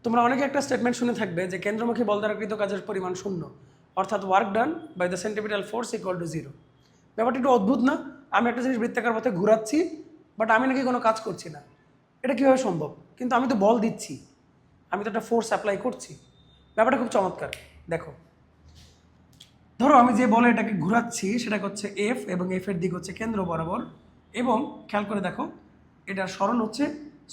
তোমরা অনেকে একটা স্টেটমেন্ট শুনে থাকবে যে কেন্দ্রমুখী বল দ্বারা কৃত কাজের পরিমাণ শূন্য, অর্থাৎ work done by the centripetal force equal to 0। ব্যাপারটা একটু অদ্ভুত না? আমি একটা জিনিস বৃত্তাকার পথে ঘোরাচ্ছি, বাট আমি নাকি কোনো কাজ করছি না। এটা কীভাবে সম্ভব? কিন্তু আমি তো বল দিচ্ছি, আমি তো একটা ফোর্স অ্যাপ্লাই করছি। ব্যাপারটা খুব চমৎকার। দেখো, ধরো আমি যে বলে এটাকে ঘোরাচ্ছি সেটা হচ্ছে এফ, এবং এফের দিক হচ্ছে কেন্দ্র বরাবর, এবং খেয়াল করে দেখো এটার স্মরণ হচ্ছে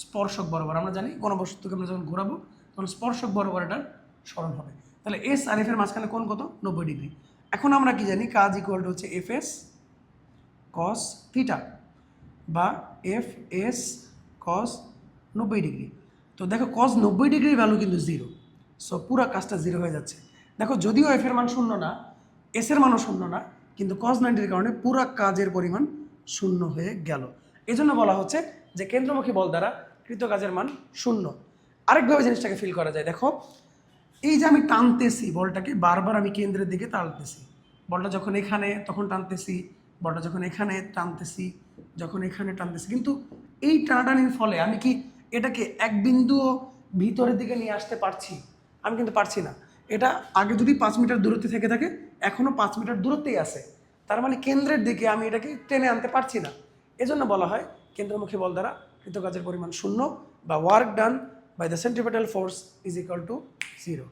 স্পর্শক বরাবর। আমরা জানি কোনো বস্তুকে আমরা যখন ঘোরাবো তখন স্পর্শক বরাবর এটার স্মরণ হবে। তাহলে এস আর এফের মাঝখানে কোণ কত? 90 ডিগ্রি। এখন আমরা কি জানি? কাজ ইকুয়াল টু হচ্ছে এফ এস কস থিটা বা এফ এস কস 90 ডিগ্রি। তো দেখো কস 90 ডিগ্রির ভ্যালু কিন্তু 0, সো পুরো কাজটা 0 হয়ে যাচ্ছে। দেখো যদিও এফের মান শূন্য না, এস এর মানও শূন্য না, কিন্তু কস 90-র কারণে পুরো কাজের পরিমাণ শূন্য হয়ে গেল। এজন্য বলা হচ্ছে যে কেন্দ্রমুখী বল দ্বারা কৃত কাজের মান শূন্য। আরেকভাবে জিনিসটাকে ফিল করা যায়। দেখো এই যে আমি টানতেছি বলটাকে, বারবার আমি কেন্দ্রের দিকে টানতেছি। বলটা যখন এখানে তখন টানতেছি, বলটা যখন এখানে টানতেছি, যখন এখানে টানতেছি, কিন্তু এই টানাটানির ফলে আমি কি এটাকে এক বিন্দুও ভিতরের দিকে নিয়ে আসতে পারছি? আমি কিন্তু পারছি না। এটা আগে যদি 5 মিটার দূরত্বে থেকে থাকে, এখনও 5 মিটার দূরত্বেই আছে। তার মানে কেন্দ্রের দিকে আমি এটাকে টেনে আনতে পারছি না। এজন্য বলা হয় কেন্দ্রমুখী বল দ্বারা কৃত কাজের পরিমাণ শূন্য, বা work done by the centripetal force is equal to 0।